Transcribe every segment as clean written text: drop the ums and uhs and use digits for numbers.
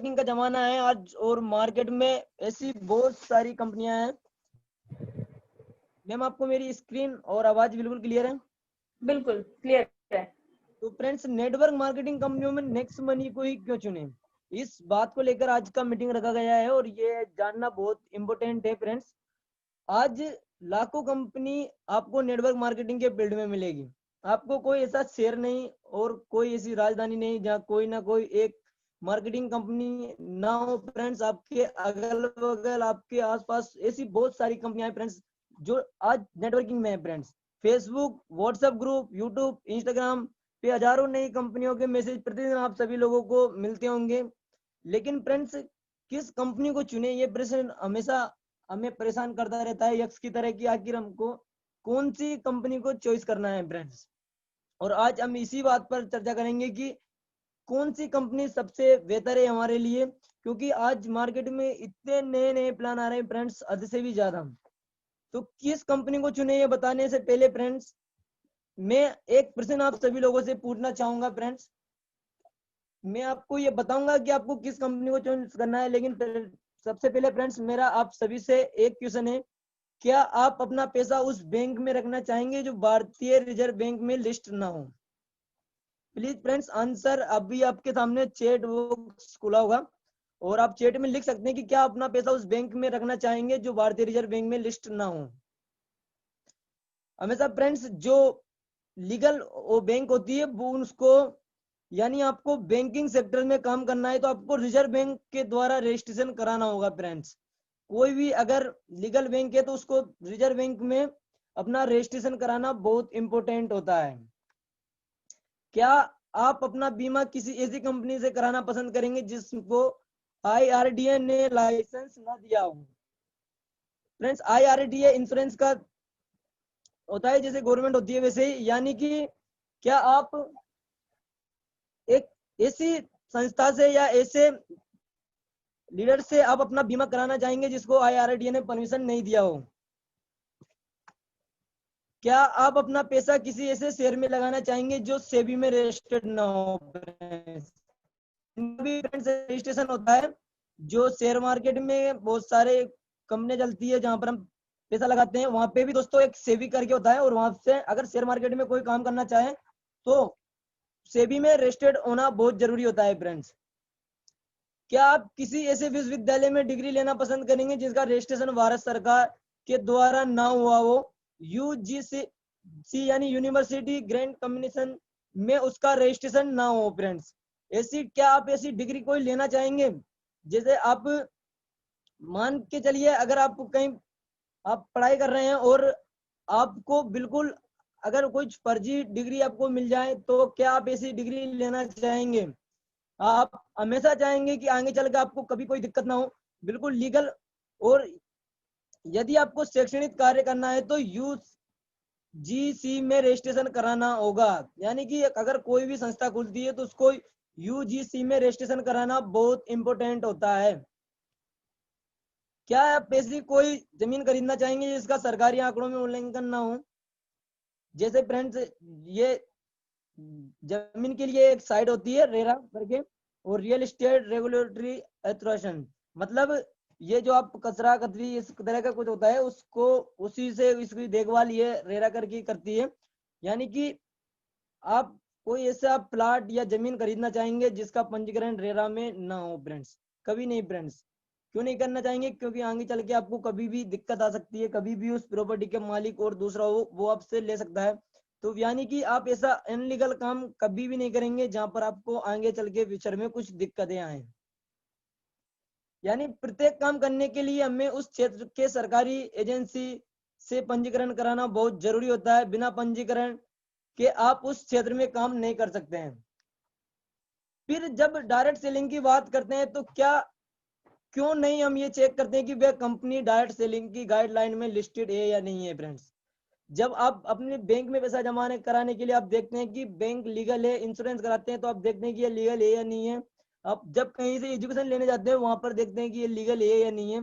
Networking का जमाना है आज, और मार्केट में ऐसी बहुत सारी कंपनियां हैं। मैम, आपको मेरी स्क्रीन और आवाज बिल्कुल क्लियर है? बिल्कुल क्लियर है। तो फ्रेंड्स, नेटवर्क मार्केटिंग कंपनियों में नेक्स्ट मनी को ही क्यों चुने, इस बात को लेकर आज का मीटिंग रखा गया है, और ये जानना बहुत इंपॉर्टेंट है फ्रेंड्स। आज लाखों कंपनी आपको नेटवर्क मार्केटिंग के फील्ड में मिलेगी। आपको कोई ऐसा शहर नहीं और कोई ऐसी राजधानी नहीं जहाँ कोई ना कोई एक मार्केटिंग कंपनी ना हो फ्रेंड्स। आपके अगल बगल, आपके आसपास ऐसी बहुत सारी कंपनियां हैं फ्रेंड्स जो आज नेटवर्किंग में है friends. Facebook, WhatsApp group, YouTube, Instagram पे हजारों नई कंपनियों के मैसेज प्रतिदिन आप सभी लोगों को मिलते होंगे। लेकिन फ्रेंड्स, किस कंपनी को चुने, ये प्रश्न हमेशा हमें परेशान करता रहता है यक्ष की तरह कि आखिर हमको कौन सी कंपनी को चॉइस करना है फ्रेंड्स। और आज हम इसी बात पर चर्चा करेंगे कि कौन सी कंपनी सबसे बेहतर है हमारे लिए, क्योंकि आज मार्केट में इतने नए नए प्लान आ रहे हैं फ्रेंड्स, हद से भी ज्यादा। तो किस कंपनी को चुने ये बताने से पहले फ्रेंड्स, मैं एक प्रश्न आप सभी लोगों से पूछना चाहूंगा फ्रेंड्स। मैं आपको ये बताऊंगा कि आपको किस कंपनी को चॉइस करना है, लेकिन सबसे पहले फ्रेंड्स मेरा आप सभी से एक क्वेश्चन है, क्या आप अपना पैसा उस बैंक में रखना चाहेंगे जो भारतीय रिजर्व बैंक में लिस्ट ना हो? प्लीज फ्रेंड्स आंसर अभी आपके सामने चैट बॉक्स खुला होगा, और आप चैट में लिख सकते हैं कि क्या अपना पैसा उस बैंक में रखना चाहेंगे जो भारतीय रिजर्व बैंक में लिस्ट ना हो। हमेशा फ्रेंड्स जो लीगल वो बैंक होती है वो उसको, यानी आपको बैंकिंग सेक्टर में काम करना है तो आपको रिजर्व बैंक के द्वारा रजिस्ट्रेशन कराना होगा फ्रेंड्स। कोई भी अगर लीगल बैंक है तो उसको रिजर्व बैंक में अपना रजिस्ट्रेशन कराना बहुत इंपॉर्टेंट होता है। क्या आप अपना बीमा किसी ऐसी कंपनी से कराना पसंद करेंगे जिसको IRDA ने लाइसेंस ना दिया हो? फ्रेंड्स, IRDA इंश्योरेंस का होता है जैसे गवर्नमेंट होती है वैसे ही, यानी कि क्या आप एक ऐसी संस्था से या ऐसे लीडर से आप अपना बीमा कराना चाहेंगे जिसको IRDA ने परमिशन नहीं दिया हो? क्या आप अपना पैसा किसी ऐसे शेयर में लगाना चाहेंगे जो सेबी में रजिस्टर्ड ना हो? रजिस्ट्रेशन होता है जो शेयर मार्केट में बहुत सारे कंपनी चलती है जहां पर हम पैसा लगाते हैं, वहां पे भी दोस्तों एक सेबी करके होता है, और वहां से अगर शेयर मार्केट में कोई काम करना चाहे तो सेबी में रजिस्टर्ड होना बहुत जरूरी होता है फ्रेंड्स। क्या आप किसी ऐसे विश्वविद्यालय में डिग्री लेना पसंद करेंगे जिसका रजिस्ट्रेशन भारत सरकार के द्वारा ना हुआ हो? UGC यानी यूनिवर्सिटी ग्रांट कमीशन में उसका रजिस्ट्रेशन ना हो फ्रेंड्स। ऐसी क्या आप ऐसी डिग्री कोई लेना चाहेंगे? जैसे आप मान के चलिए, अगर आप कहीं आप पढ़ाई कर रहे हैं और आपको बिल्कुल अगर कोई फर्जी डिग्री आपको मिल जाए तो क्या आप ऐसी डिग्री लेना चाहेंगे? आप हमेशा चाहेंगे कि आगे चल के आपको कभी कोई दिक्कत ना हो, बिल्कुल लीगल। और यदि आपको शैक्षणिक कार्य करना है तो UGC में रजिस्ट्रेशन कराना होगा, यानी कि अगर कोई भी संस्था खुलती है तो उसको UGC में रजिस्ट्रेशन कराना बहुत इंपॉर्टेंट होता है। क्या आप ऐसी कोई जमीन खरीदना चाहेंगे जिसका सरकारी आंकड़ों में उल्लंघन ना हो? जैसे फ्रेंड्स, ये जमीन के लिए एक साइट होती है रेरा करके, और रियल एस्टेट रेगुलेटरी एथॉरिटी, मतलब ये जो आप कचरा कतरी इस तरह का कुछ होता है उसको उसी से इसकी देखभाल ये रेरा करके करती है। यानी कि आप कोई ऐसा प्लाट या जमीन खरीदना चाहेंगे जिसका पंजीकरण रेरा में ना हो फ्रेंड्स? कभी नहीं फ्रेंड्स। क्यों नहीं करना चाहेंगे? क्योंकि आगे चल के आपको कभी भी दिक्कत आ सकती है, कभी भी उस प्रॉपर्टी के मालिक और दूसरा हो वो आपसे ले सकता है। तो यानी कि आप ऐसा अनलीगल काम कभी भी नहीं करेंगे जहां पर आपको आगे चल के फ्यूचर में कुछ दिक्कतें आए। यानी प्रत्येक काम करने के लिए हमें उस क्षेत्र के सरकारी एजेंसी से पंजीकरण कराना बहुत जरूरी होता है। बिना पंजीकरण के आप उस क्षेत्र में काम नहीं कर सकते हैं। फिर जब डायरेक्ट सेलिंग की बात करते हैं तो क्यों नहीं हम ये चेक करते हैं कि वह कंपनी डायरेक्ट सेलिंग की गाइडलाइन में लिस्टेड है या नहीं है फ्रेंड्स? जब आप अपने बैंक में पैसा जमा कराने के लिए आप देखते हैं कि बैंक लीगल है, इंश्योरेंस कराते हैं तो आप देखते हैं कि ये लीगल है या नहीं है। आप जब कहीं से एजुकेशन लेने जाते हैं वहां पर देखते हैं कि ये लीगल है या नहीं है।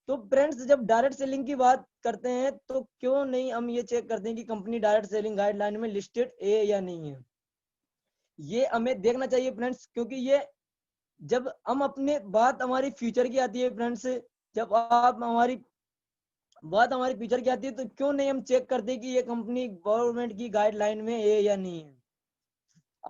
तो फ्रेंड्स, जब डायरेक्ट सेलिंग की बात करते हैं तो क्यों नहीं हम ये चेक करते हैं कि कंपनी डायरेक्ट सेलिंग गाइडलाइन में लिस्टेड है या नहीं है? ये हमें देखना चाहिए फ्रेंड्स, क्योंकि ये जब हम अपने बात हमारी फ्यूचर की आती है फ्रेंड्स, जब आप हमारी बात हमारी फ्यूचर की आती है, तो क्यों नहीं हम चेक करते कि ये कंपनी गवर्नमेंट की गाइडलाइन में है या नहीं है।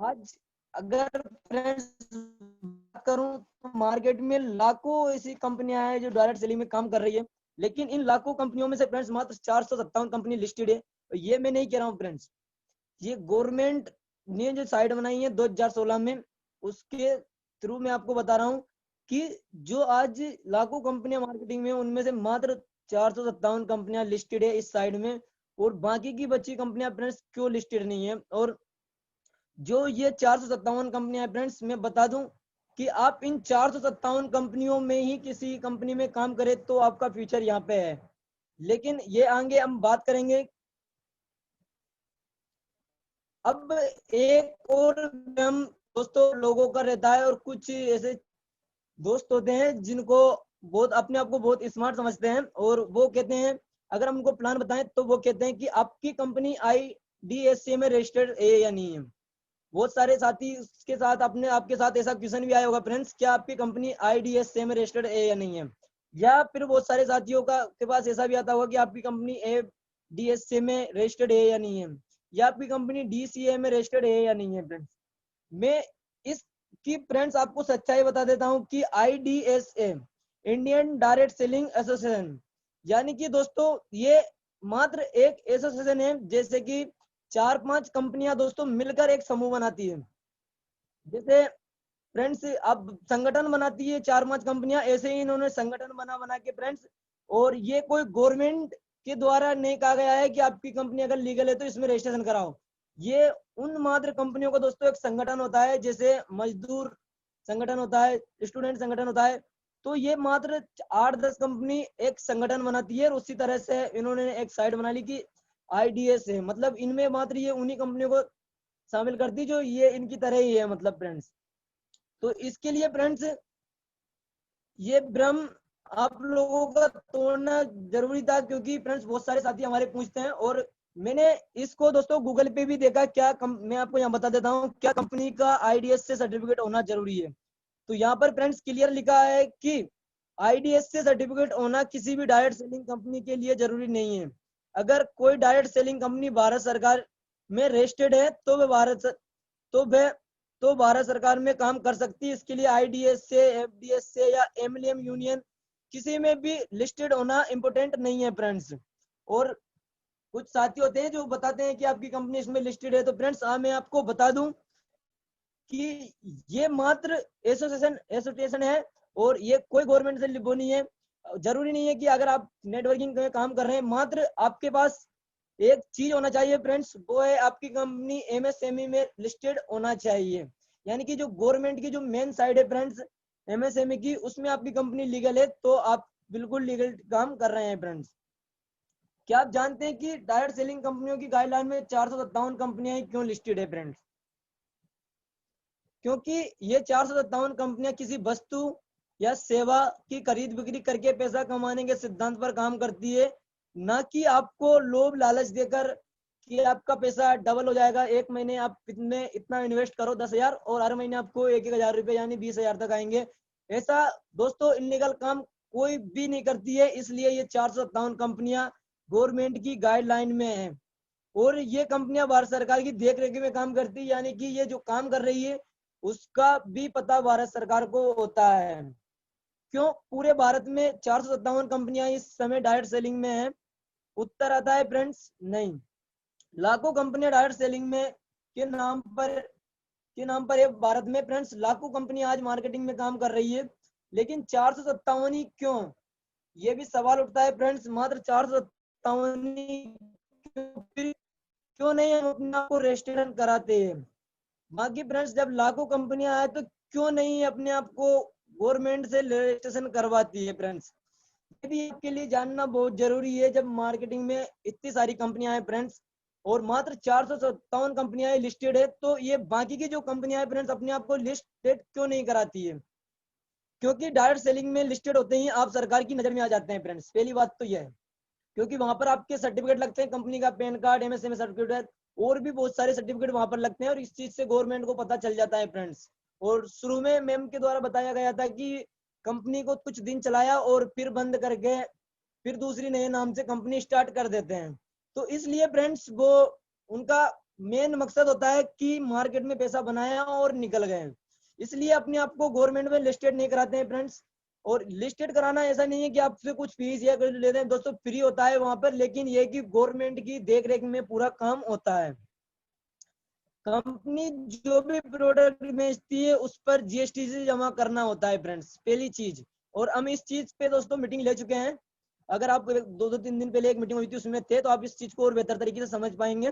आज अगर फ्रेंड्स बात करूं तो मार्केट में लाखों ऐसी कंपनियां हैं जो डायरेक्ट सेलिंग में काम कर रही है, लेकिन इन लाखों कंपनियों में से फ्रेंड्स मात्र 457 कंपनी लिस्टेड है। और ये मैं नहीं कह रहा हूँ फ्रेंड्स, ये गवर्नमेंट ने जो साइट बनाई है 2016 में, उसके थ्रू मैं आपको बता रहा हूँ कि जो आज लाखों कंपनियां मार्केटिंग में, उनमें से मात्र 457 कंपनियां लिस्टेड है इस साइड में। और बाकी की बची कंपनियां फ्रेंड्स क्यों लिस्टेड नहीं है, और जो ये 457 कंपनियां हैं फ्रेंड्स, मैं बता दूं कि आप इन 457 कंपनियों में ही किसी कंपनी में काम करें तो आपका फ्यूचर यहाँ पे है। लेकिन ये आगे हम बात करेंगे। अब एक और हम दोस्तों लोगों का रहता है, और कुछ ऐसे दोस्त होते हैं जिनको बहुत अपने आप को बहुत स्मार्ट समझते हैं, और वो कहते हैं, अगर हम उनको प्लान बताएं तो वो कहते हैं कि आपकी कंपनी IDSA में रजिस्टर्ड है या नहीं है। बहुत सारे साथी के साथ अपने आपके साथ ऐसा क्वेश्चन भी आया होगा फ्रेंड्स, क्या आपकी कंपनी IDSA में रजिस्टर्ड है या नहीं है। या फिर बहुत सारे साथियों का के पास ऐसा भी आता होगा कि आपकी कंपनी ADSA में रजिस्टर्ड है या नहीं है, या आपकी कंपनी DCA में रजिस्टर्ड है या नहीं है फ्रेंड्स। मैं इसकी फ्रेंड्स आपको सच्चाई बता देता हूं कि IDSA, Indian direct selling association, यानी कि दोस्तों ये मात्र एक एसोसिएशन है, जैसे कि 4-5 कंपनियां दोस्तों मिलकर एक समूह बनाती है। जैसे फ्रेंड्स अब संगठन बनाती है 4-5 कंपनियां, ऐसे ही इन्होंने संगठन बना बना के फ्रेंड्स, और ये कोई गवर्नमेंट के द्वारा नहीं कहा गया है कि आपकी कंपनी अगर लीगल है तो इसमें रजिस्ट्रेशन कराओ। ये उन मात्र कंपनियों का दोस्तों एक संगठन होता है, जैसे मजदूर संगठन होता है, स्टूडेंट संगठन होता है। तो ये मात्र 8-10 कंपनी एक संगठन बनाती है, और उसी तरह से इन्होंने एक साइट बना ली कि IDS है, मतलब इनमें मात्र ये उन्हीं कंपनियों को शामिल करती जो ये इनकी तरह ही है, मतलब फ्रेंड्स। तो इसके लिए फ्रेंड्स ये भ्रम आप लोगों का तोड़ना जरूरी था, क्योंकि फ्रेंड्स बहुत सारे साथी हमारे पूछते हैं, और मैंने इसको दोस्तों गूगल पे भी देखा। मैं आपको यहाँ बता देता हूँ, क्या कंपनी का IDS से सर्टिफिकेट होना जरूरी है। तो यहाँ पर फ्रेंड्स क्लियर लिखा है कि IDS से सर्टिफिकेट होना किसी भी डायरेक्ट सेलिंग कंपनी के लिए जरूरी नहीं है। अगर कोई डायरेक्ट सेलिंग कंपनी भारत सरकार में रजिस्टर्ड है तो वह भारत सरकार में काम कर सकती है। इसके लिए IDS से, FDS से या MLM यूनियन किसी में भी लिस्टेड होना इम्पोर्टेंट नहीं है फ्रेंड्स। और कुछ साथी होते हैं जो बताते हैं कि आपकी कंपनी इसमें लिस्टेड है। तो फ्रेंड्स मैं आपको बता दूं कि ये मात्र एसोसिएशन है, और ये कोई गवर्नमेंट से वो नहीं है। जरूरी नहीं है कि अगर आप नेटवर्किंग में काम कर रहे हैं, मात्र आपके पास एक चीज होना चाहिए फ्रेंड्स, वो है आपकी कंपनी MSME में लिस्टेड होना चाहिए। यानी कि जो गवर्नमेंट की जो मेन साइड है फ्रेंड्स MSME की, उसमें आपकी कंपनी लीगल है, तो आप बिल्कुल लीगल काम कर रहे हैं फ्रेंड्स। क्या आप जानते हैं कि डायरेक्ट सेलिंग कंपनियों की गाइडलाइन में 457 कंपनियां क्यों लिस्टेड है फ्रेंड्स? क्योंकि ये 457 कंपनियां किसी वस्तु या सेवा की खरीद बिक्री करके पैसा कमाने के सिद्धांत पर काम करती है, ना कि आपको लोभ लालच देकर कि आपका पैसा डबल हो जाएगा। एक महीने आप इतने इतना इन्वेस्ट करो 10,000, और हर महीने आपको 1,000 रुपए यानी 20,000 तक आएंगे। ऐसा दोस्तों इलीगल काम कोई भी नहीं करती है। इसलिए ये 457 कंपनियां गवर्नमेंट की गाइडलाइन में है, और ये कंपनियां भारत सरकार की देख रेख में काम करती है। यानी कि ये जो काम कर रही है उसका भी पता भारत सरकार को होता है। क्यों पूरे भारत में 457 कंपनियां इस समय डायरेक्ट सेलिंग में है? उत्तर आता है फ्रेंड्स नहीं। लाखों कंपनियां डायरेक्ट सेलिंग में के नाम पर ये भारत में फ्रेंड्स लाखों कंपनी आज मार्केटिंग में काम कर रही है, लेकिन 457 ही क्यों? ये भी सवाल उठता है फ्रेंड्स। मात्र 457 क्यों नहीं हम अपने आप को रजिस्ट्रेशन कराते हैं? बाकी फ्रेंड्स जब लाखों कंपनियां आए तो क्यों नहीं अपने आप को गवर्नमेंट से रजिस्ट्रेशन करवाती है फ्रेंड्स? ये भी आपके लिए जानना बहुत जरूरी है। जब मार्केटिंग में इतनी सारी कंपनियां हैं फ्रेंड्स, और मात्र 457 कंपनियां लिस्टेड है, तो ये बाकी की जो कंपनियां हैं फ्रेंड्स अपने आप को लिस्टेड क्यों नहीं कराती है? क्योंकि डायरेक्ट सेलिंग में लिस्टेड होते ही आप सरकार की नजर में आ जाते हैं फ्रेंड्स। पहली बात तो यह है, क्योंकि वहां पर आपके सर्टिफिकेट लगते हैं, कंपनी का पैन कार्ड, MSME सर्टिफिकेट, और भी बहुत सारे सर्टिफिकेट वहां पर लगते हैं, और इस चीज से गवर्नमेंट को पता चल जाता है फ्रेंड्स। और शुरू में मैम के द्वारा बताया गया था कि कंपनी को कुछ दिन चलाया और फिर बंद करके फिर दूसरी नए नाम से कंपनी स्टार्ट कर देते हैं। तो इसलिए फ्रेंड्स वो उनका मेन मकसद होता है कि मार्केट में पैसा बनाया और निकल गए। इसलिए अपने आप को गवर्नमेंट में लिस्टेड नहीं कराते हैं फ्रेंड्स। और लिस्टेड कराना ऐसा नहीं है कि आपसे कुछ फीस या कुछ लेते हैं दोस्तों, फ्री होता है वहां पर, लेकिन ये कि गवर्नमेंट की देख रेख में पूरा काम होता है। कंपनी जो भी प्रोडक्ट बेचती है उस पर जीएसटी से जमा करना होता है फ्रेंड्स, पहली चीज। और हम इस चीज पे दोस्तों मीटिंग ले चुके हैं। अगर आप 2-3 दिन पहले एक मीटिंग हुई थी उसमें थे तो आप इस चीज को और बेहतर तरीके से समझ पाएंगे।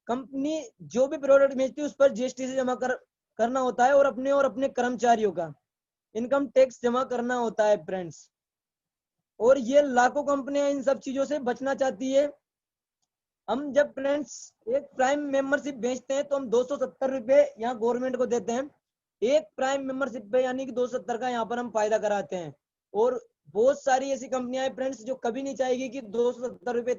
कंपनी जो भी प्रोडक्ट बेचती है उस पर जीएसटी से जमा करना होता है और अपने कर्मचारियों का इनकम टैक्स जमा करना होता है फ्रेंड्स। और ये लाखों कंपनियां इन सब चीजों से बचना चाहती है। हम जब फ्रेंड्स एक प्राइम मेंबरशिप बेचते हैं तो हम 270 रुपए यहाँ गवर्नमेंट को देते हैं एक प्राइम मेंबरशिप पे, यानी कि 270 का यहाँ पर हम फायदा कराते हैं। और बहुत सारी ऐसी कंपनियां हैं फ्रेंड्स जो कभी नहीं चाहेगी कि 270 रुपए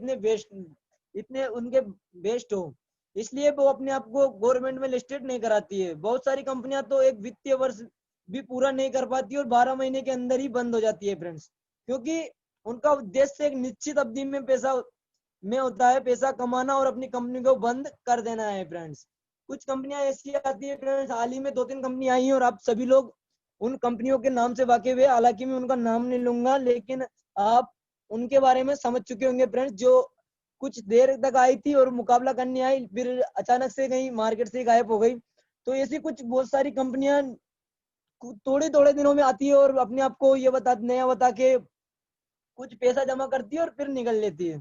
इतने उनके वेस्ट हो, इसलिए वो अपने आप को गवर्नमेंट में लिस्टेड नहीं कराती है। बहुत सारी कंपनियां तो एक वित्तीय वर्ष भी पूरा नहीं कर पाती और 12 महीने के अंदर ही बंद हो जाती है फ्रेंड्स, क्योंकि उनका उद्देश्य एक निश्चित अवधि में होता है पैसा कमाना और अपनी कंपनी को बंद कर देना है फ्रेंड्स। कुछ कंपनियां ऐसी आती है फ्रेंड्स, हाल ही में 2-3 कंपनी आई हैं और आप सभी लोग उन कंपनियों के नाम से वाकिफ है, हालांकि मैं उनका नाम नहीं लूंगा, लेकिन आप उनके बारे में समझ चुके होंगे फ्रेंड्स, जो कुछ देर तक आई थी और मुकाबला करने आई फिर अचानक से कहीं मार्केट से गायब हो गई। तो ऐसी कुछ बहुत सारी कंपनियां थोड़े थोड़े दिनों में आती है और अपने आप को ये नया बता के कुछ पैसा जमा करती है और फिर निकल लेती है।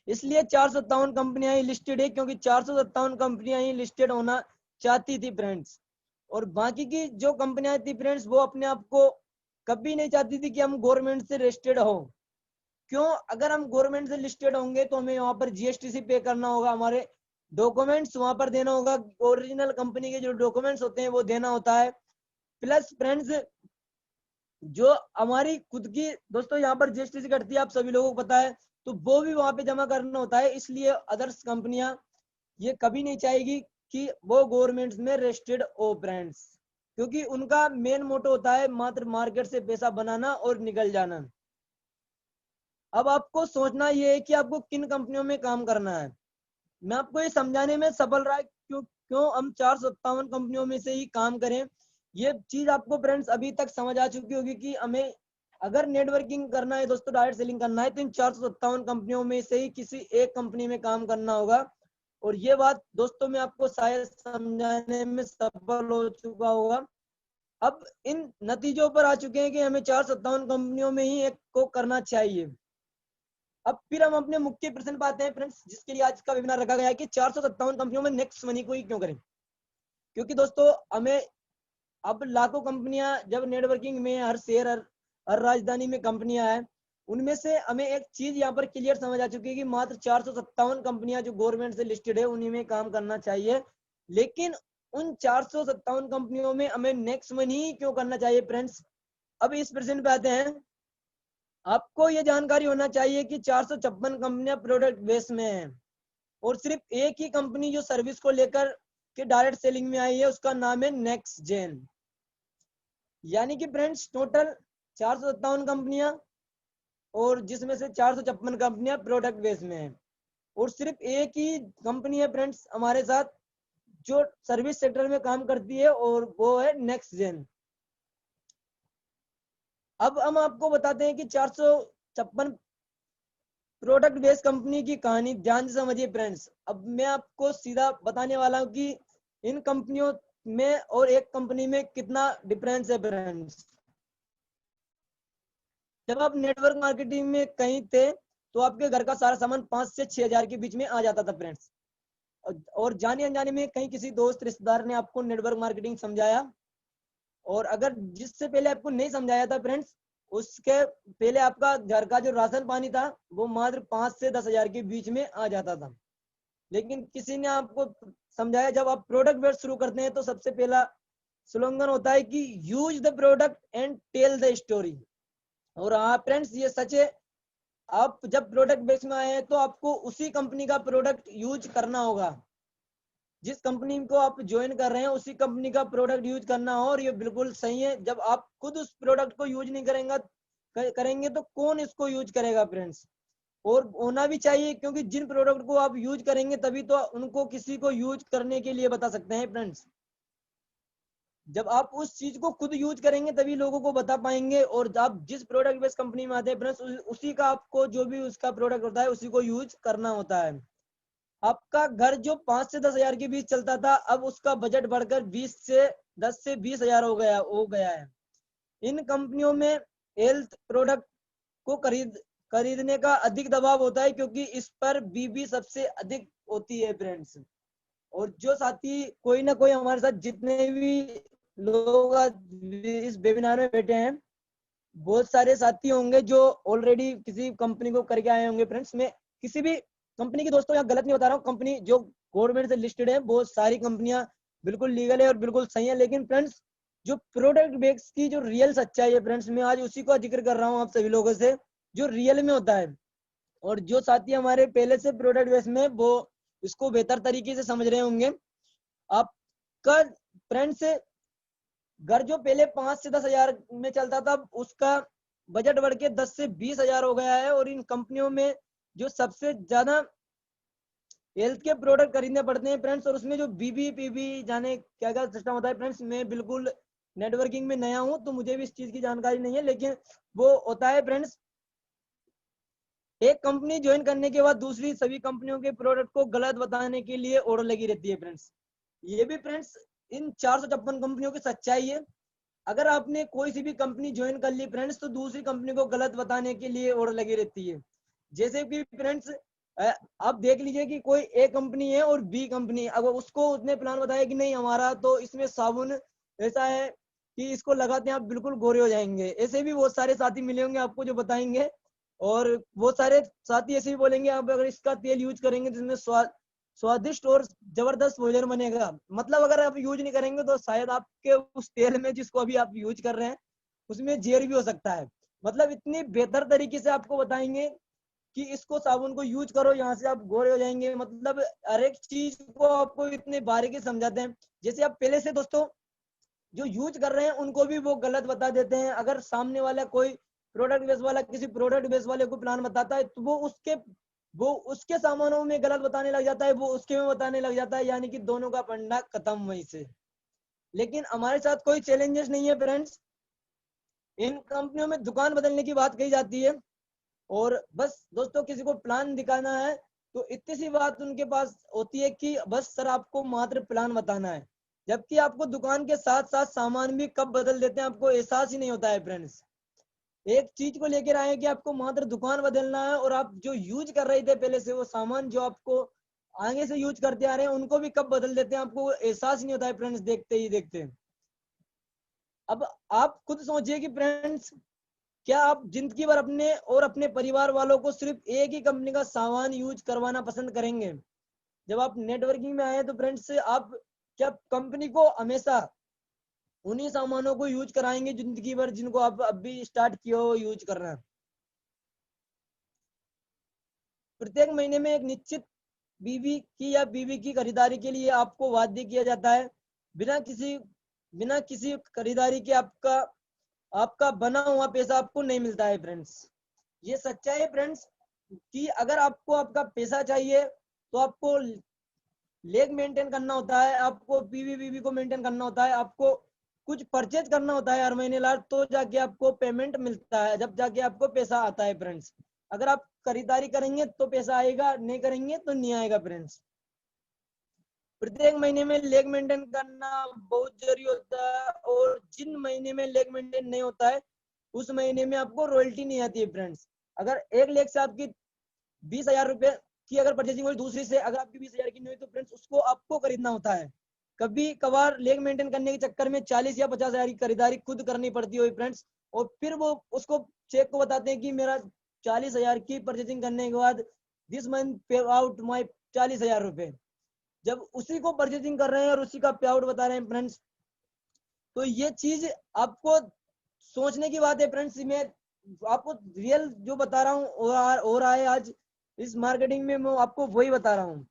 इसलिए 457 कंपनियां ही लिस्टेड है, क्योंकि 457 कंपनियां ही लिस्टेड होना चाहती थी फ्रेंड्स। और बाकी की जो कंपनियां थी फ्रेंड्स वो अपने आप को कभी नहीं चाहती थी कि हम गवर्नमेंट से लिस्टेड हो। क्यों? अगर हम गवर्नमेंट से लिस्टेड होंगे तो हमें वहां पर जीएसटी पे करना होगा, हमारे डॉक्यूमेंट्स वहां पर देना होगा, ओरिजिनल कंपनी के जो डॉक्यूमेंट्स होते हैं वो देना होता है। प्लस फ्रेंड्स जो हमारी खुद की दोस्तों यहाँ पर जीएसटी से कटती है, आप सभी लोगों को पता है, तो वो भी वहां पे जमा करना होता है। इसलिए अदर्स कंपनियां ये कभी नहीं चाहेगी कि वो गवर्नमेंट में रजिस्टर्ड हो फ्रेंड्स, क्योंकि उनका मेन मोटो होता है मात्र मार्केट से पैसा बनाना और निकल जाना। अब आपको सोचना ये है कि आपको किन कंपनियों में काम करना है। मैं आपको ये समझाने में सफल रहा क्यों क्यों हम 457 कंपनियों में से ही काम करें। ये चीज आपको फ्रेंड्स अभी तक समझ आ चुकी होगी कि हमें अगर नेटवर्किंग करना है दोस्तों, डायरेक्ट सेलिंग करना है, तो इन 457 कंपनियों में से ही किसी एक कंपनी में काम करना होगा। और ये बात दोस्तों मैं आपको शायद समझाने में सफल हो चुका होगा। अब इन नतीजों पर आ चुके हैं कि हमें 457 कंपनियों में ही एक को करना चाहिए। अब फिर हम अपने मुख्य प्रश्न पाते हैं फ्रेंड्स, जिसके लिए आज का वेबिनार रखा गया है कि 457 कंपनियों में नेक्स्ट मनी को ही क्यों करें। क्योंकि दोस्तों हमें अब लाखों कंपनियां जब नेटवर्किंग में हर शहर हर राजधानी में कंपनियां हैं, उनमें से हमें एक चीज यहाँ पर क्लियर समझ आ चुकी है कि मात्र 457 कंपनियां जो गवर्नमेंट से लिस्टेड है उन्हीं में काम करना चाहिए। लेकिन उन 457 कंपनियों में हमें नेक्स्ट मनी ही क्यों करना चाहिए फ्रेंड्स। अब इस प्रश्न पे आते हैं। आपको ये जानकारी होना चाहिए कि 456 कंपनियां प्रोडक्ट बेस में हैं और सिर्फ एक ही कंपनी जो सर्विस को लेकर के डायरेक्ट सेलिंग में आई है उसका नाम है नेक्स्ट जेन। यानी कि फ्रेंड्स टोटल 457 कंपनियां और जिसमें से 456 कंपनियां प्रोडक्ट बेस में है और सिर्फ एक ही कंपनी है फ्रेंड्स हमारे साथ जो सर्विस सेक्टर में काम करती है और वो है नेक्स्ट जेन। अब हम आपको बताते हैं कि 456 प्रोडक्ट बेस्ड कंपनी की कहानी ध्यान से समझिए फ्रेंड्स। अब मैं आपको सीधा बताने वाला हूं कि इन कंपनियों में और एक कंपनी में कितना डिफरेंस है फ्रेंड्स। जब आप नेटवर्क मार्केटिंग में कहीं थे तो आपके घर का सारा सामान 5 से 6 हजार के बीच में आ जाता था फ्रेंड्स। और जाने अनजाने में कहीं किसी दोस्त रिश्तेदार ने आपको नेटवर्क मार्केटिंग समझाया, और अगर जिससे पहले आपको नहीं समझाया था फ्रेंड्स उसके पहले आपका घर का जो राशन पानी था वो मात्र 5 से 10 हजार के बीच में आ जाता था। लेकिन किसी ने आपको समझाया। जब आप प्रोडक्ट बेच शुरू करते हैं तो सबसे पहला स्लोगन होता है कि use the product and tell the story. और हाँ फ्रेंड्स ये सच है, आप जब प्रोडक्ट बेच में आए हैं तो आपको उसी कंपनी का प्रोडक्ट यूज करना होगा। जिस कंपनी को आप ज्वाइन कर रहे हैं उसी कंपनी का प्रोडक्ट यूज करना हो, और ये बिल्कुल सही है। जब आप खुद उस प्रोडक्ट को यूज नहीं करेंगे तो कौन इसको यूज करेगा फ्रेंड्स। और होना भी चाहिए, क्योंकि जिन प्रोडक्ट को आप यूज करेंगे तभी तो उनको किसी को यूज करने के लिए बता सकते हैं फ्रेंड्स। जब आप उस चीज को खुद यूज करेंगे तभी लोगों को बता पाएंगे। और आप जिस प्रोडक्ट बेस्ड कंपनी में आते हैं फ्रेंड्स, उसी का आपको जो भी उसका प्रोडक्ट होता है उसी को यूज करना होता है। आपका घर जो 5 से 10 हजार के बीच चलता था, अब उसका बजट बढ़कर 10 से 20 हजार हो गया है। इन कंपनियों में हेल्थ प्रोडक्ट को खरीदने का अधिक दबाव होता है, क्योंकि इस पर बीबी सबसे अधिक होती है फ्रेंड्स। और जो साथी कोई ना कोई हमारे साथ जितने भी लोग आज इस वेबिनार में बैठे हैं, बहुत सारे साथी होंगे जो ऑलरेडी किसी कंपनी को करके आए होंगे फ्रेंड्स। मैं किसी भी कंपनी की दोस्तों यहाँ गलत नहीं बता रहा हूँ, कंपनी जो गवर्नमेंट से लिस्टेड है, बहुत सारी कंपनियां बिल्कुल लीगल है और बिल्कुल सही है। लेकिन फ्रेंड्स जो प्रोडक्ट बेस की जो रियल सच्चाई है फ्रेंड्स, मैं आज उसी का जिक्र कर रहा हूँ आप सभी लोगों से, जो रियल में होता है। और जो साथी हमारे पहले से प्रोडक्ट बेस में, वो इसको बेहतर तरीके से समझ रहे होंगे। आपका फ्रेंड्स घर जो पहले 5 से 10 हजार में चलता था, उसका बजट बढ़ के 10 से 20 हजार हो गया है। और इन कंपनियों में जो सबसे ज्यादा हेल्थ के प्रोडक्ट खरीदने पड़ते हैं फ्रेंड्स, और उसमें जो बीबी पीबी जाने क्या क्या सिस्टम होता है फ्रेंड्स, मैं बिल्कुल नेटवर्किंग में नया हूं तो मुझे भी इस चीज की जानकारी नहीं है, लेकिन वो होता है फ्रेंड्स। एक कंपनी ज्वाइन करने के बाद दूसरी सभी कंपनियों के प्रोडक्ट को गलत बताने के लिए ऑर्डर लगी रहती है फ्रेंड्स। ये भी फ्रेंड्स इन 456 कंपनियों की सच्चाई है। अगर आपने कोई सी भी कंपनी ज्वाइन कर ली फ्रेंड्स, तो दूसरी कंपनी को गलत बताने के लिए ऑर्डर लगी रहती है। जैसे कि फ्रेंड्स आप देख लीजिए कि कोई ए कंपनी है और बी कंपनी, अगर उसको उसने प्लान बताया कि नहीं हमारा तो इसमें साबुन ऐसा है कि इसको लगाते हैं आप बिल्कुल गोरे हो जाएंगे। ऐसे भी बहुत सारे साथी मिले होंगे आपको जो बताएंगे। और बहुत सारे साथी ऐसे भी बोलेंगे आप अगर इसका तेल यूज करेंगे तो इसमें स्वादिष्ट और जबरदस्त भोजन बनेगा। मतलब अगर आप यूज नहीं करेंगे तो शायद आपके उस तेल में जिसको अभी आप यूज कर रहे हैं उसमें जहर भी हो सकता है। मतलब इतनी बेहतर तरीके से आपको बताएंगे कि इसको साबुन को यूज करो, यहाँ से आप गोरे हो जाएंगे। मतलब हर एक चीज को आपको इतने बारीकी समझाते हैं। जैसे आप पहले से दोस्तों जो यूज कर रहे हैं उनको भी वो गलत बता देते हैं। अगर सामने वाला कोई प्रोडक्ट बेस वाला किसी प्रोडक्ट बेस वाले को प्लान बताता है, तो वो उसके सामानों में गलत बताने लग जाता है, वो उसके में बताने लग जाता है, यानी कि दोनों का फंडा खत्म वहीं से। लेकिन हमारे साथ कोई चैलेंजेस नहीं है फ्रेंड्स। इन कंपनियों में दुकान बदलने की बात कही जाती है, और बस दोस्तों किसी को प्लान दिखाना है तो इतनी सी बात उनके पास होती है कि बस सर आपको मात्र प्लान बताना है। जबकि आपको दुकान के साथ साथ सामान भी कब बदल देते हैं आपको एहसास ही नहीं होता है फ्रेंड्स। एक चीज को लेकर आए कि आपको मात्र दुकान बदलना है, और आप जो यूज कर रहे थे पहले से वो सामान जो आपको आगे से यूज करते आ रहे हैं उनको भी कब बदल देते हैं आपको एहसास ही नहीं होता है फ्रेंड्स, देखते ही देखते। अब आप खुद सोचिए कि फ्रेंड्स क्या आप जिंदगी भर अपने और अपने परिवार वालों को सिर्फ एक ही कंपनी का सामान यूज करवाना पसंद करेंगे? जब आप नेटवर्किंग में आए तो फ्रेंड्स आप क्या कंपनी को हमेशा उन्हीं सामानों को यूज कराएंगे जिंदगी भर जिनको आप अभी स्टार्ट किए हो यूज करना? प्रत्येक महीने में एक निश्चित बीवी की खरीदारी के लिए आपको वाध्य किया जाता है। बिना किसी खरीदारी के आपका बना हुआ पैसा आपको नहीं मिलता है फ्रेंड्स। ये सच्चाई है फ्रेंड्स कि अगर आपको आपका पैसा चाहिए तो आपको लेग मेंटेन करना होता है, आपको बीवी को मेंटेन करना होता है, आपको कुछ परचेज करना होता है हर महीने लाख, तो जाके आपको पेमेंट मिलता है, जब जाके आपको पैसा आता है फ्रेंड्स। अगर आप खरीदारी करेंगे तो पैसा आएगा, नहीं करेंगे तो नहीं आएगा फ्रेंड्स। प्रत्येक महीने में लेग मेंटेन करना बहुत जरूरी होता है, और जिन महीने में लेग मेंटेन नहीं होता है उस महीने में आपको रॉयल्टी नहीं आती है फ्रेंड्स। अगर 1 लाख से आपकी 20,000 रुपए की अगर परचेसिंग हुई, दूसरी से अगर आपकी 20,000 की नहीं हुई, तो फ्रेंड्स उसको आपको खरीदना होता है। कभी कभार लेग मेंटेन करने के चक्कर में 40 या 50,000 की खरीदारी खुद करनी पड़ती है फ्रेंड्स, और फिर वो उसको चेक को बताते हैं कि मेरा 40,000 की परचेसिंग करने के बाद दिस मंथ पे आउट माई 40,000 रुपए। जब उसी को परचेसिंग कर रहे हैं और उसी का पे आउट बता रहे हैं फ्रेंड्स, तो ये चीज आपको सोचने की बात है फ्रेंड्स। मैं आपको रियल जो बता रहा हूँ हो रहा है आज इस मार्केटिंग में, मैं आपको वही बता रहा हूँ।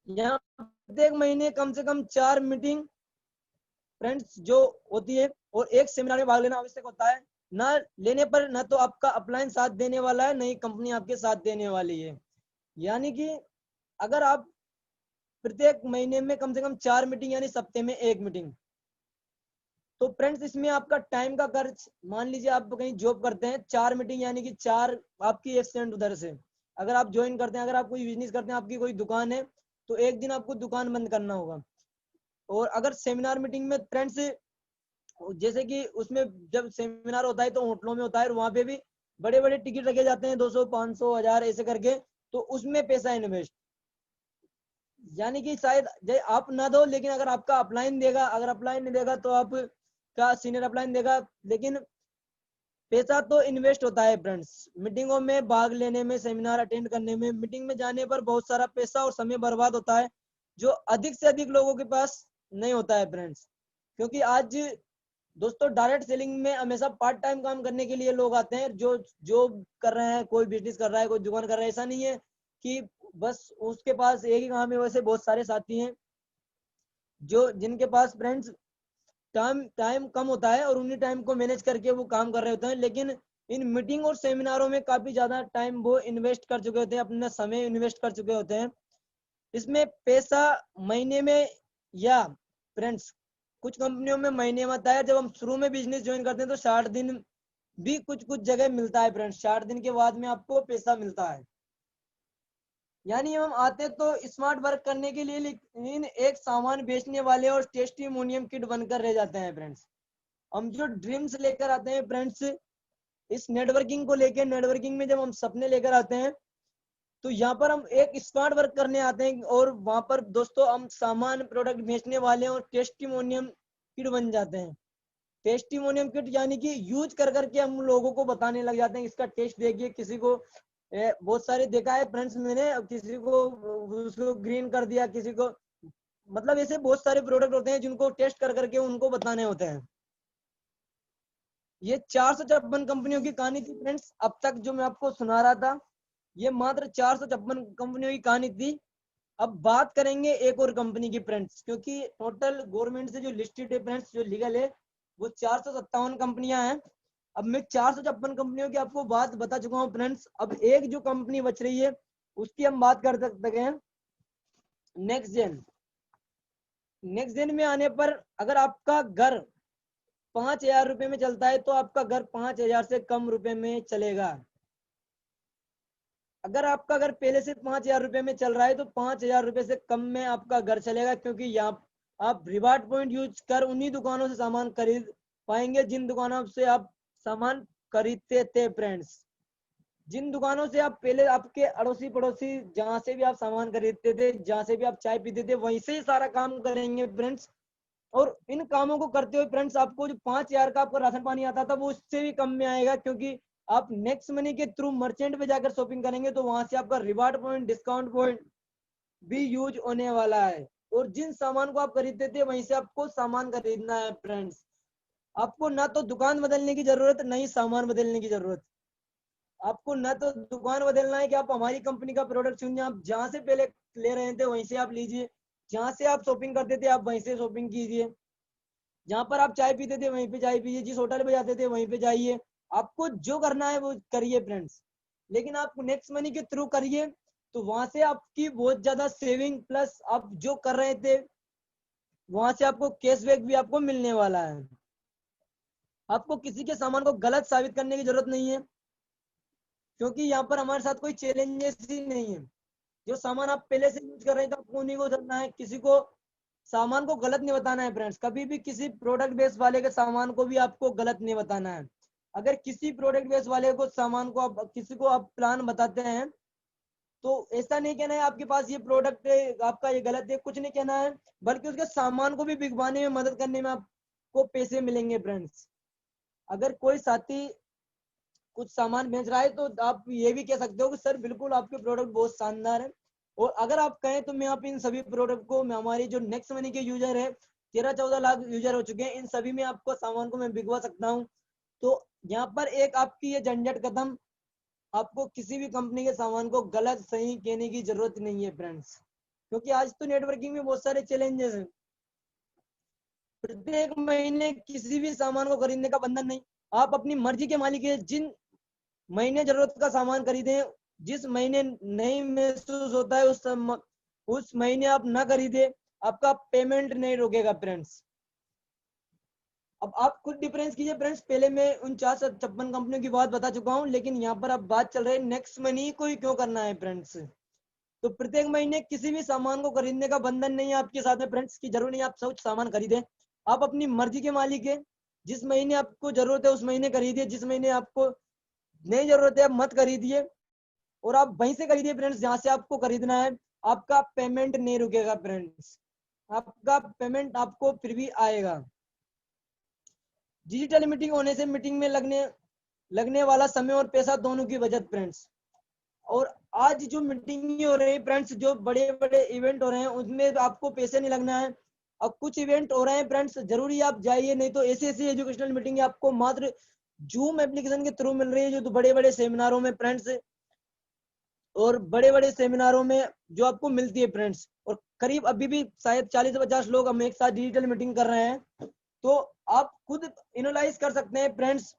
यहाँ प्रत्येक महीने कम से कम 4 मीटिंग फ्रेंड्स जो होती है और एक सेमिनार में भाग लेना आवश्यक होता है। ना लेने पर ना तो आपका अपलाइन साथ देने वाला है, नहीं कंपनी आपके साथ देने वाली है। यानी कि अगर आप प्रत्येक महीने में कम से कम 4 मीटिंग यानी सप्ते में 1 मीटिंग, तो फ्रेंड्स इसमें आपका टाइम का खर्च, मान लीजिए आप कहीं जॉब करते हैं, 4 मीटिंग यानी कि 4 आपकी एक्सटेंड उधर से। अगर आप ज्वाइन करते हैं, अगर आप कोई बिजनेस करते हैं, आपकी कोई दुकान है, तो एक दिन आपको दुकान बंद करना होगा। और अगर सेमिनार मीटिंग में फ्रेंड्स, जैसे कि उसमें जब सेमिनार होता है तो होटलों में होता है, और वहां पे भी बड़े बड़े टिकट रखे जाते हैं, 200 500 1000 ऐसे करके, तो उसमें पैसा इन्वेस्ट, यानी कि शायद आप ना दो, लेकिन अगर आपका अपलाइन देगा, अगर अपलाइन नहीं देगा तो आप का सीनियर अपलाइन देगा, लेकिन पैसा तो इन्वेस्ट होता है फ्रेंड्स। मीटिंगों में भाग लेने में, सेमिनार अटेंड करने में, मीटिंग में जाने पर बहुत सारा पैसा और समय बर्बाद होता है, जो अधिक से अधिक लोगों के पास नहीं होता है फ्रेंड्स। क्योंकि आज दोस्तों डायरेक्ट सेलिंग में हमेशा पार्ट टाइम काम करने के लिए लोग आते हैं, जो जॉब कर रहे हैं, कोई बिजनेस कर रहा है, कोई दुकान कर रहा है, ऐसा नहीं है कि बस उसके पास एक ही काम है। वैसे बहुत सारे साथी हैं जो जिनके पास फ्रेंड्स टाइम टाइम कम होता है और उन्हीं टाइम को मैनेज करके वो काम कर रहे होते हैं, लेकिन इन मीटिंग और सेमिनारों में काफी ज्यादा टाइम वो इन्वेस्ट कर चुके होते हैं, अपना समय इन्वेस्ट कर चुके होते हैं। इसमें पैसा महीने में, या फ्रेंड्स कुछ कंपनियों में महीने में आता है। जब हम शुरू में बिजनेस ज्वाइन करते हैं तो 60 दिन भी कुछ कुछ जगह मिलता है फ्रेंड्स, 60 दिन के बाद में आपको पैसा मिलता है। यानी हम आते तो स्मार्ट वर्क करने के लिए, लेकिन एक सामान बेचने वाले और टेस्टिमोनियम किट बनकर रह जाते हैं फ्रेंड्स। हम जो ड्रीम्स लेकर आते हैं फ्रेंड्स, इस नेटवर्किंग को लेकर, नेटवर्किंग में जब हम सपने लेकर आते हैं, तो यहाँ पर हम एक स्मार्ट वर्क करने आते हैं, और वहां पर दोस्तों हम सामान प्रोडक्ट बेचने वाले और टेस्टिमोनियम किट बन जाते हैं। टेस्टिमोनियम किट यानी कि यूज कर करके हम लोगों को बताने लग जाते हैं, इसका टेस्ट देखिए। किसी को बहुत सारे देखा है फ्रेंड्स मैंने, किसी को उसको ग्रीन कर दिया, किसी को, मतलब ऐसे बहुत सारे प्रोडक्ट होते हैं जिनको टेस्ट कर करके उनको बताने होते हैं। ये 456 कंपनियों की कहानी थी फ्रेंड्स। अब तक जो मैं आपको सुना रहा था, ये मात्र 456 कंपनियों की कहानी थी। अब बात करेंगे एक और कंपनी की फ्रेंड्स, क्योंकि टोटल गवर्नमेंट से जो लिस्टेड है फ्रेंड्स, जो लीगल है, वो 457 कंपनियां हैं। अब मैं 456 कंपनियों की आपको बात बता चुका हूँ फ्रेंड्स। अब एक जो कंपनी बच रही है उसकी हम बात कर सकते हैं, नेक्स्ट जेन। नेक्स्ट जेन में आने पर, अगर आपका घर 5,000 रुपए में चलता है तो आपका घर 5,000 से कम रुपए में चलेगा। अगर आपका घर पहले से 5,000 रुपए में चल रहा है तो 5,000 रुपए से कम में आपका घर चलेगा, क्योंकि यहाँ आप रिवार्ड पॉइंट यूज कर उन्हीं दुकानों से सामान खरीद पाएंगे जिन दुकानों से आप सामान खरीदते थे फ्रेंड्स। जिन दुकानों से आप पहले, आपके अड़ोसी पड़ोसी जहां से भी आप सामान खरीदते थे, जहां से भी आप चाय पीते थे, वहीं से ही सारा काम करेंगे फ्रेंड्स। और इन कामों को करते हुए फ्रेंड्स, आपको जो 5,000 का आपको राशन पानी आता था वो उससे भी कम में आएगा, क्योंकि आप नेक्स्ट मनी के थ्रू मर्चेंट पे जाकर शॉपिंग करेंगे, तो वहां से आपका रिवार्ड पॉइंट, डिस्काउंट पॉइंट भी यूज होने वाला है। और जिन सामान को आप खरीदते थे वहीं से आपको सामान खरीदना है फ्रेंड्स। आपको ना तो दुकान बदलने की जरूरत, ना ही सामान बदलने की जरूरत। आपको ना तो दुकान बदलना है कि आप हमारी कंपनी का प्रोडक्ट चुनिए, आप जहां से पहले ले रहे थे वहीं से आप लीजिए, जहां से आप शॉपिंग करते थे आप वहीं से शॉपिंग कीजिए, जहां पर आप चाय पीते थे वहीं पे चाय पीजिए, जिस होटल पे जाते थे वहीं पे जाइए। आपको जो करना है वो करिए फ्रेंड्स, लेकिन आप नेक्स्ट मनी के थ्रू करिए, तो वहां से आपकी बहुत ज्यादा सेविंग, प्लस आप जो कर रहे थे वहां से आपको कैशबैक भी आपको मिलने वाला है। आपको किसी के सामान को गलत साबित करने की जरूरत नहीं है, क्योंकि यहाँ पर हमारे साथ कोई चैलेंजेस ही नहीं है। जो सामान आप पहले से यूज कर रहे हैं तो आपको उन्हीं को करना है, किसी को सामान को गलत नहीं बताना है फ्रेंड्स। कभी भी किसी प्रोडक्ट बेस वाले के सामान को भी आपको गलत नहीं बताना है। अगर किसी प्रोडक्ट बेस वाले को सामान को आप किसी को आप प्लान बताते हैं, तो ऐसा नहीं कहना है आपके पास ये प्रोडक्ट है आपका ये गलत है, कुछ नहीं कहना है, बल्कि उसके सामान को भी बिकवाने में मदद करने में आपको पैसे मिलेंगे फ्रेंड्स। अगर कोई साथी कुछ सामान बेच रहा है तो आप ये भी कह सकते हो कि सर बिल्कुल आपके प्रोडक्ट बहुत शानदार है। और अगर आप कहें तो मैं आप इन सभी प्रोडक्ट को, मैं हमारी जो नेक्स्ट मनी के यूजर है, 13-14 लाख यूजर हो चुके हैं, इन सभी में आपको सामान को मैं बिकवा सकता हूँ। तो यहाँ पर एक आपकी ये झंझट खत्म, आपको किसी भी कंपनी के सामान को गलत सही कहने की जरूरत नहीं है फ्रेंड्स। क्योंकि आज तो नेटवर्किंग में बहुत सारे चैलेंजेस हैं। प्रत्येक महीने किसी भी सामान को खरीदने का बंधन नहीं, आप अपनी मर्जी के मालिक है। जिन महीने जरूरत का सामान खरीदें, जिस महीने नहीं महसूस होता है उस महीने आप ना खरीदे, आपका पेमेंट नहीं रोकेगा फ्रेंड्स। अब आप खुद डिफरेंस कीजिए फ्रेंड्स। पहले मैं 4956 कंपनियों की बात बता चुका हूं, लेकिन यहाँ पर अब बात चल रही है नेक्स्ट मनी को ही क्यों करना है फ्रेंड्स। तो प्रत्येक महीने किसी भी सामान को खरीदने का बंधन नहीं है आपके साथ में फ्रेंड्स, की जरूरी नहीं आप सब सामान खरीदें। आप अपनी मर्जी के मालिक है। जिस महीने आपको जरूरत है उस महीने खरीदिए, जिस महीने आपको नहीं जरूरत है आप मत खरीदिए, और आप वहीं से खरीदिए फ्रेंड्स जहां से आपको खरीदना है। आपका पेमेंट नहीं रुकेगा फ्रेंड्स, आपका पेमेंट आपको फिर भी आएगा। डिजिटल मीटिंग होने से मीटिंग में लगने वाला समय और पैसा दोनों की बचत फ्रेंड्स। और आज जो मीटिंग हो रही है फ्रेंड्स, जो बड़े बड़े इवेंट हो रहे हैं उसमें आपको पैसे नहीं लगना है। अब कुछ इवेंट हो रहे हैं फ्रेंड्स, जरूरी आप जाइए, नहीं तो ऐसी ऐसी एजुकेशनल मीटिंग आपको मात्र जूम एप्लीकेशन के थ्रू मिल रही है, जो तो बड़े बड़े सेमिनारों में फ्रेंड्स, और बड़े बड़े सेमिनारों में जो आपको मिलती है फ्रेंड्स। और करीब अभी भी शायद 40 से 50 लोग हम एक साथ डिजिटल मीटिंग कर रहे हैं। तो आप खुद एनालाइज कर सकते हैं फ्रेंड्स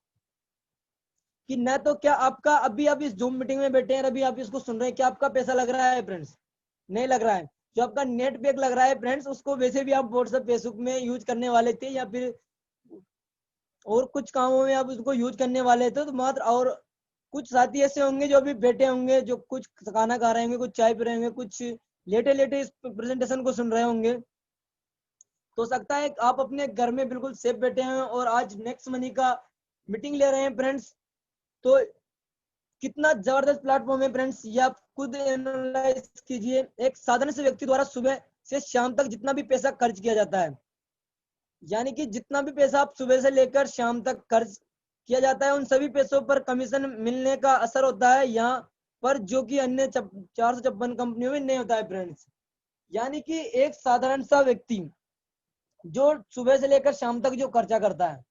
कि न तो क्या आपका अभी आप इस जूम मीटिंग में बैठे हैं, अभी आप इसको सुन रहे हैं, क्या आपका पैसा लग रहा है फ्रेंड्स? नहीं लग रहा है। जो आपका नेट पैक लग रहा है फ्रेंड्स, उसको वैसे भी आप व्हाट्सएप फेसबुक में यूज करने वाले थे, या फिर और कुछ कामों में आप उसको यूज करने वाले थे। तो मात्र और कुछ साथी ऐसे होंगे जो अभी बैठे होंगे, जो कुछ खाना खा रहे होंगे, कुछ चाय पी रहे होंगे, कुछ लेटे लेटे इस प्रेजेंटेशन को सुन रहे होंगे। तो सकता है आप अपने घर में बिल्कुल सेफ बैठे हैं और आज नेक्स्ट मनी का मीटिंग ले रहे हैं फ्रेंड्स। तो कितना जबरदस्त प्लेटफॉर्म है फ्रेंड्स, ये आप खुद एनालाइज कीजिए। एक साधारण से व्यक्ति द्वारा सुबह से शाम तक जितना भी पैसा खर्च किया जाता है, यानी कि जितना भी पैसा आप सुबह से लेकर शाम तक खर्च किया जाता है, उन सभी पैसों पर कमीशन मिलने का असर होता है यहाँ पर, जो कि अन्य 456 कंपनियों में नहीं होता है फ्रेंड्स। यानी कि एक साधारण सा व्यक्ति जो सुबह से लेकर शाम तक जो खर्चा करता है,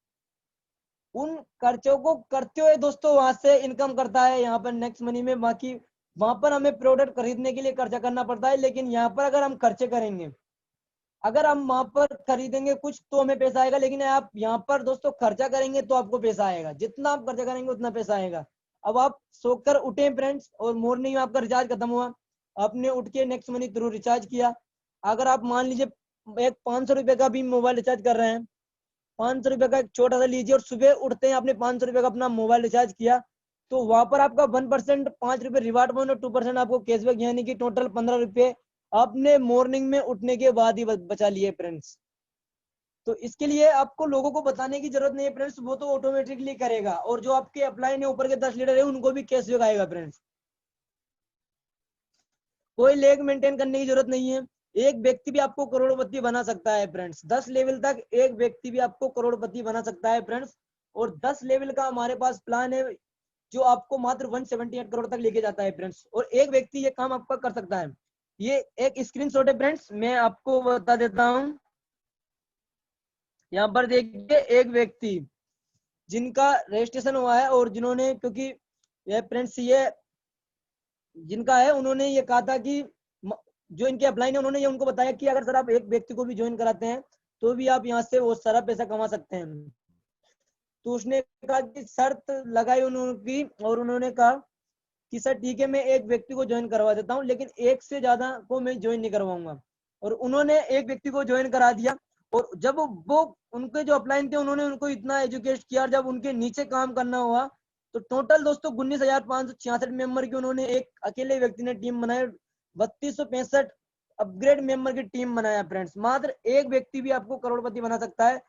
उन खर्चों को करते हुए दोस्तों वहां से इनकम करता है यहाँ पर नेक्स्ट मनी में। बाकी वहां पर हमें प्रोडक्ट खरीदने के लिए खर्चा करना पड़ता है, लेकिन यहाँ पर अगर हम खर्चे करेंगे, अगर हम वहां पर खरीदेंगे कुछ तो हमें पैसा आएगा, लेकिन आप यहाँ पर दोस्तों खर्चा करेंगे तो आपको पैसा आएगा। जितना आप खर्चा करेंगे उतना पैसा आएगा। अब आप सोकर उठे फ्रेंड्स और मॉर्निंग में आपका रिचार्ज खत्म हुआ, आपने उठ के नेक्स्ट मनी थ्रू रिचार्ज किया। अगर आप मान लीजिए एक 500 रुपए का भी मोबाइल रिचार्ज कर रहे हैं, 500 रुपए का एक छोटा सा लीजिए, और सुबह उठते हैं आपने 500 रुपए का अपना मोबाइल रिचार्ज किया, तो वहां पर आपका 1% 5 रुपए रिवार्ड पॉइंट और 2% आपको कैशबैक, यानी कि टोटल 15 रुपए आपने मॉर्निंग में उठने के बाद ही बचा लिए फ्रेंड्स। तो इसके लिए आपको लोगों को बताने की जरूरत नहीं है फ्रेंड्स, वो तो ऑटोमेटिकली करेगा। और जो आपके अपलाइन है ऊपर के 10 लीडर है, उनको भी कैशबैक आएगा फ्रेंड्स। कोई लेग मेंटेन करने की जरूरत नहीं है। एक व्यक्ति भी आपको करोड़पति बना सकता है फ्रेंड्स। 10 लेवल तक एक व्यक्ति भी आपको करोड़पति बना सकता है फ्रेंड्स। और 10 लेवल का हमारे पास प्लान है जो आपको मात्र 178 करोड़ तक लेके जाता है फ्रेंड्स। और एक व्यक्ति ये काम आपका कर सकता है। ये एक स्क्रीनशॉट है फ्रेंड्स, मैं आपको बता देता हूँ। यहाँ पर देखिए एक व्यक्ति जिनका रजिस्ट्रेशन हुआ है और जिन्होंने, क्योंकि ये फ्रेंड्स ये जिनका है, उन्होंने ये कहा था कि जो इनके अपलाइन है उन्होंने ये उनको बताया कि अगर सर आप एक व्यक्ति को भी ज्वाइन कराते हैं तो भी आप यहाँ से वो सारा पैसा कमा सकते हैं। तो उसने कहा कि शर्त लगाई उन्होंने, और उन्होंने कहा कि सर ठीक है मैं एक व्यक्ति को ज्वाइन करवा देता हूँ, लेकिन एक से ज्यादा को मैं ज्वाइन नहीं करवाऊंगा। और उन्होंने एक व्यक्ति को ज्वाइन करा दिया। और जब वो उनके जो अपलाइन थे उन्होंने उनको इतना एजुकेट किया, जब उनके नीचे काम करना हुआ तो टोटल दोस्तों 19,566 मेंबर की उन्होंने एक अकेले व्यक्ति ने टीम बनाई। 3265 अपग्रेड मेंबर की टीम बनाया फ्रेंड्स। मात्र एक व्यक्ति भी आपको करोड़पति बना सकता है।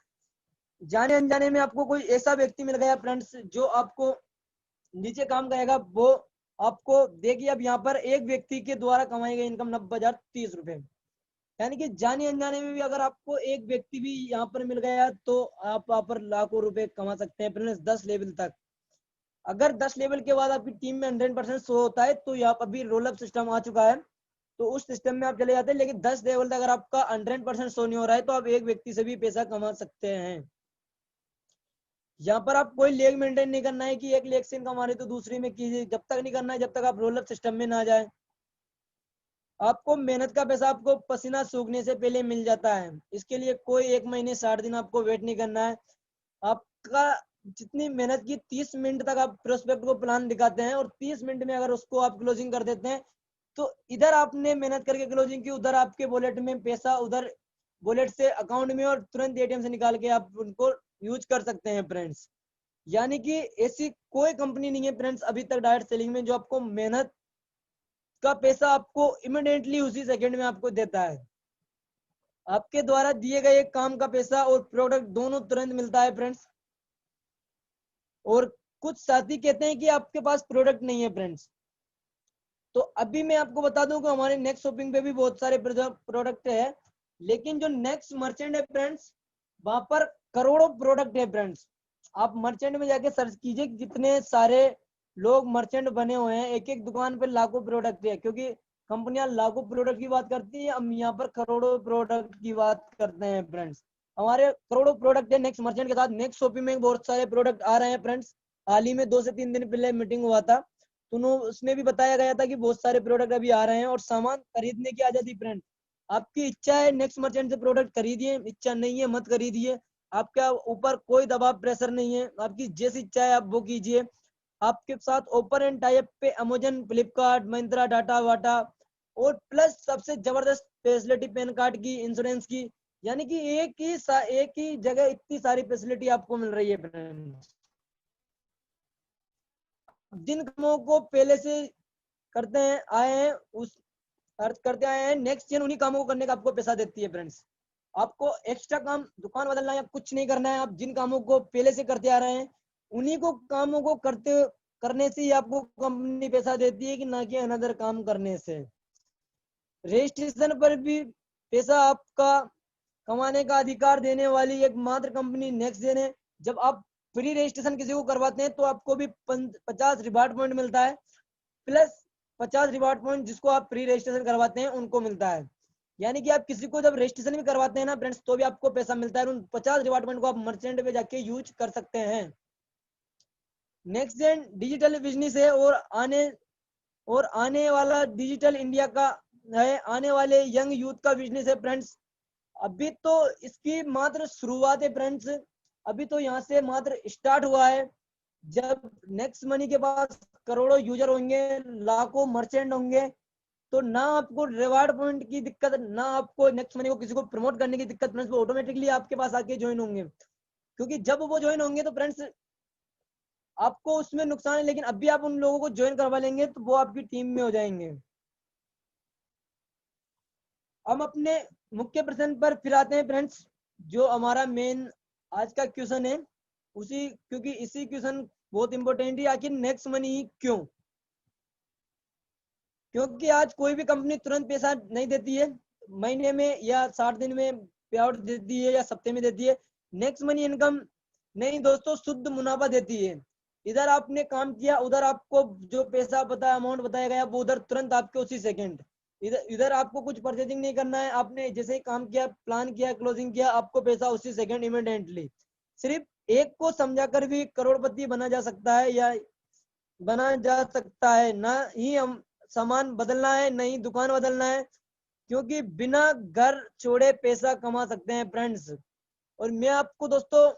जाने अनजाने में आपको कोई ऐसा व्यक्ति मिल गया फ्रेंड्स जो आपको नीचे काम करेगा, वो आपको देखिए अब यहाँ पर एक व्यक्ति के द्वारा कमाई गई इनकम 90,030 रुपए, यानी कि जाने अनजाने में भी अगर आपको एक व्यक्ति भी यहाँ पर मिल गया तो आप वहां पर लाखों रुपए कमा सकते हैं फ्रेंड्स 10 लेवल तक। अगर 10 लेवल के बाद आपकी टीम में 100% शो होता है तो यहाँ पर अभी रोल अप सिस्टम आ चुका है, तो उस सिस्टम में आप चले जाते हैं। लेकिन 10 लेवल तक अगर आपका 100% शो नहीं हो रहा है तो आप एक व्यक्ति से भी पैसा कमा सकते हैं। यहाँ पर आप कोई लेग मेंटेन नहीं करना है कि एक लेग से इनकम आ रही तो दूसरी में कीजिए, जब तक नहीं करना है जब तक आप रोल अप सिस्टम में ना जाए। आपको मेहनत का पैसा आपको पसीना सूखने से पहले मिल जाता है। इसके लिए कोई 1 महीने 60 दिन आपको वेट नहीं करना है। आपका जितनी मेहनत की 30 मिनट तक आप प्रोस्पेक्ट को प्लान दिखाते हैं और 30 मिनट में अगर उसको आप क्लोजिंग कर देते हैं तो इधर आपने मेहनत करके क्लोजिंग की, उधर आपके वॉलेट में पैसा, उधर वॉलेट से अकाउंट में और तुरंत एटीएम से निकाल के आप उनको यूज कर सकते हैं फ्रेंड्स। यानी कि ऐसी कोई कंपनी नहीं है फ्रेंड्स अभी तक डायरेक्ट सेलिंग में जो आपको मेहनत का पैसा आपको इमीडिएटली उसी सेकंड में आपको देता है। आपके द्वारा दिए गए काम का पैसा और प्रोडक्ट दोनों तुरंत मिलता है फ्रेंड्स। और कुछ साथी कहते हैं कि आपके पास प्रोडक्ट नहीं है फ्रेंड्स, तो अभी मैं आपको बता दूं कि हमारे नेक्स्ट शॉपिंग पे भी बहुत सारे प्रोडक्ट है, लेकिन जो नेक्स्ट मर्चेंट है फ्रेंड्स वहां पर करोड़ों प्रोडक्ट है फ्रेंड्स। आप मर्चेंट में जाके सर्च कीजिए कितने सारे लोग मर्चेंट बने हुए हैं, एक एक दुकान पे लाखों प्रोडक्ट है, क्योंकि कंपनियां लाखों प्रोडक्ट की बात करती है, हम यहाँ पर करोड़ों प्रोडक्ट की बात करते हैं फ्रेंड्स। हमारे करोड़ों प्रोडक्ट है नेक्स्ट मर्चेंट के साथ। नेक्स्ट शॉपिंग में बहुत सारे प्रोडक्ट आ रहे हैं फ्रेंड्स। हाल ही में 2 से 3 दिन पहले मीटिंग हुआ था तो उसमें भी बताया गया था कि बहुत सारे प्रोडक्ट अभी आ रहे हैं और सामान खरीदने की आजादी फ्रेंड। आपकी इच्छा है नेक्स्ट मर्चेंट से प्रोडक्ट खरीदिए, इच्छा नहीं है मत खरीदिए। आपका ऊपर कोई दबाव प्रेशर नहीं है, आपकी जैसी इच्छा है आप वो कीजिए। आपके साथ ओपन एंड टाइप पे अमेजन, फ्लिपकार्ट, महिंद्रा, डाटा वाटा और प्लस सबसे जबरदस्त फैसिलिटी पैन कार्ड की, इंश्योरेंस की, यानी कि एक ही जगह इतनी सारी फैसिलिटी आपको मिल रही है फ्रेंड्स। जिन कामों को पहले से करते हैं आए हैं उस अर्थ करते आए हैं, नेक्स्ट जेन उन्हीं कामों को करने का आपको पैसा देती है फ्रेंड्स। आपको एक्स्ट्रा काम दुकान बदलना या कुछ नहीं करना है, आप जिन कामों को पहले से करते आ रहे हैं उन्हीं को कामों को करने से ही आपको कंपनी पैसा देती है, कि ना कि अनदर काम करने से। रजिस्ट्रेशन पर भी पैसा आपका कमाने का अधिकार देने वाली एकमात्र कंपनी नेक्स्ट जेन है। जब आप फ्री रजिस्ट्रेशन किसी को करवाते हैं तो आपको भी 50 रिवार्ड पॉइंट मिलता है, प्लस 50 रिवार्ड पॉइंट जिसको आप फ्री रजिस्ट्रेशन करवाते हैं उनको मिलता है। यानी कि आप किसी को जब रजिस्ट्रेशन भी करवाते हैं ना फ्रेंड्स तो भी आपको पैसा मिलता है, उन 50 रिवार्ड पॉइंट को आप मर्चेंट पे जाके यूज कर सकते हैं। नेक्स्ट जेन डिजिटल बिजनेस है और आने वाला डिजिटल इंडिया का है, आने वाले यंग यूथ का बिजनेस है फ्रेंड्स। अभी तो इसकी मात्र शुरुआत है फ्रेंड्स, अभी तो यहाँ से मात्र स्टार्ट हुआ है। जब नेक्स्ट मनी के पास करोड़ों यूजर होंगे, लाखों मर्चेंट होंगे, तो ना आपको रिवार्ड पॉइंट की दिक्कत, ना आपको नेक्स्ट मनी को किसी को प्रमोट करने की दिक्कत फ्रेंड्स, वो ऑटोमेटिकली आपके पास आके ज्वाइन होंगे। क्योंकि जब वो ज्वाइन होंगे तो फ्रेंड्स आपको उसमें नुकसान है, लेकिन अभी आप उन लोगों को ज्वाइन करवा लेंगे तो वो आपकी टीम में हो जाएंगे। हम अपने मुख्य प्रश्न पर फिर आते हैं फ्रेंड्स, जो हमारा मेन आज का क्वेश्चन है उसी, क्योंकि इसी क्वेश्चन बहुत इंपॉर्टेंट है, आखिर नेक्स्ट मनी क्यों? क्योंकि आज कोई भी कंपनी तुरंत पैसा नहीं देती है, महीने में या 60 दिन में पे आउट देती है या हफ्ते में देती है। नेक्स्ट मनी इनकम नहीं दोस्तों, शुद्ध मुनाफा देती है। इधर आपने काम किया, उधर आपको जो पैसा बताया, अमाउंट बताया गया, वो उधर तुरंत आपके उसी सेकंड। इधर इधर आपको कुछ परचेजिंग नहीं करना है, आपने जैसे ही काम किया, प्लान किया, क्लोजिंग किया, आपको पैसा उसी सेकंड इमीडिएटली। सिर्फ एक को समझाकर भी करोड़पति बना जा सकता है या बना जा सकता है, ना ही हम सामान बदलना है, नहीं दुकान बदलना है, क्योंकि बिना घर छोड़े पैसा कमा सकते हैं फ्रेंड्स। और मैं आपको दोस्तों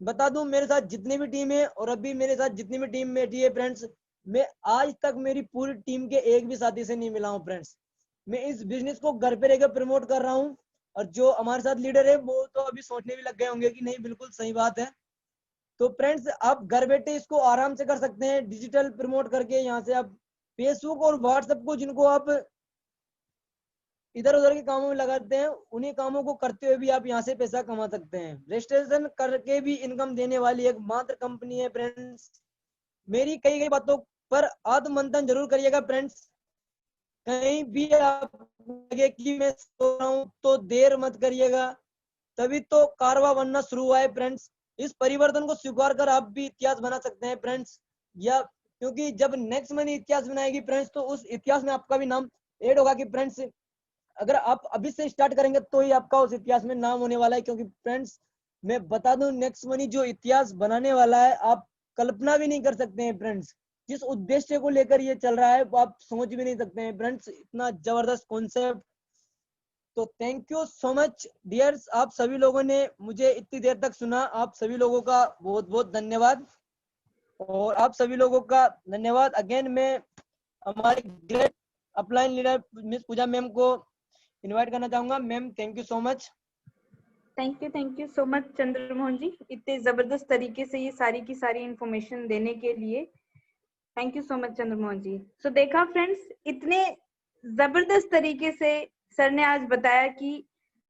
बता दूं, मेरे साथ जितनी भी टीम है और अभी मेरे साथ जितनी भी टीम बैठी है फ्रेंड्स, मैं आज तक मेरी पूरी टीम के एक भी साथी से नहीं मिला हूं फ्रेंड्स। मैं इस बिजनेस को घर पे रहकर प्रमोट कर रहा हूं, और जो हमारे साथ लीडर है वो तो अभी सोचने भी लग गए होंगे कि नहीं बिल्कुल सही बात है। तो फ्रेंड्स आप घर बैठे इसको आराम से कर सकते हैं, डिजिटल प्रमोट करके। यहाँ से आप फेसबुक और व्हाट्सएप को, जिनको आप इधर उधर के कामों में लगाते हैं, उन्हीं कामों को करते हुए भी आप यहाँ से पैसा कमा सकते हैं। रजिस्ट्रेशन करके भी इनकम देने वाली एक मात्र कंपनी है फ्रेंड्स। मेरी कई कई बातों पर आत्ममंथन जरूर करिएगा फ्रेंड्स। कहीं भी आप लगे कि मैं सो रहा हूँ तो देर मत करिएगा, तभी तो कारवा बनना शुरू हुआ है फ्रेंड्स। इस परिवर्तन को स्वीकार कर आप भी इतिहास बना सकते हैं फ्रेंड्स। या क्योंकि जब नेक्स्ट मनी इतिहास बनाएगी फ्रेंड्स, तो उस इतिहास में आपका भी नाम ऐड होगा कि फ्रेंड्स अगर आप अभी से स्टार्ट करेंगे तो ही आपका उस इतिहास में नाम होने वाला है। क्योंकि फ्रेंड्स मैं बता दूं, नेक्स्ट मनी जो इतिहास बनाने वाला है, आप कल्पना भी नहीं कर सकते हैं फ्रेंड्स। जिस उद्देश्य को लेकर ये चल रहा है वो आप समझ भी नहीं सकते हैं फ्रेंड्स, इतना जबरदस्त कॉन्सेप्ट। तो thank you so much dears, आप सभी लोगों ने मुझे इतनी देर तक सुना, आप सभी लोगों का बहुत बहुत धन्यवाद। और आप सभी लोगों का धन्यवाद अगेन। मैं हमारी great upline leader miss Pooja ma'am को इनवाइट करना चाहूंगा। Ma'am thank you so much. Thank you so much Chandramohan ji, इतने जबरदस्त तरीके से ये सारी की सारी इंफॉर्मेशन देने के लिए। Thank you so much Chandramohan ji. So देखा फ्रेंड्स, इतने जबरदस्त तरीके से सर ने आज बताया कि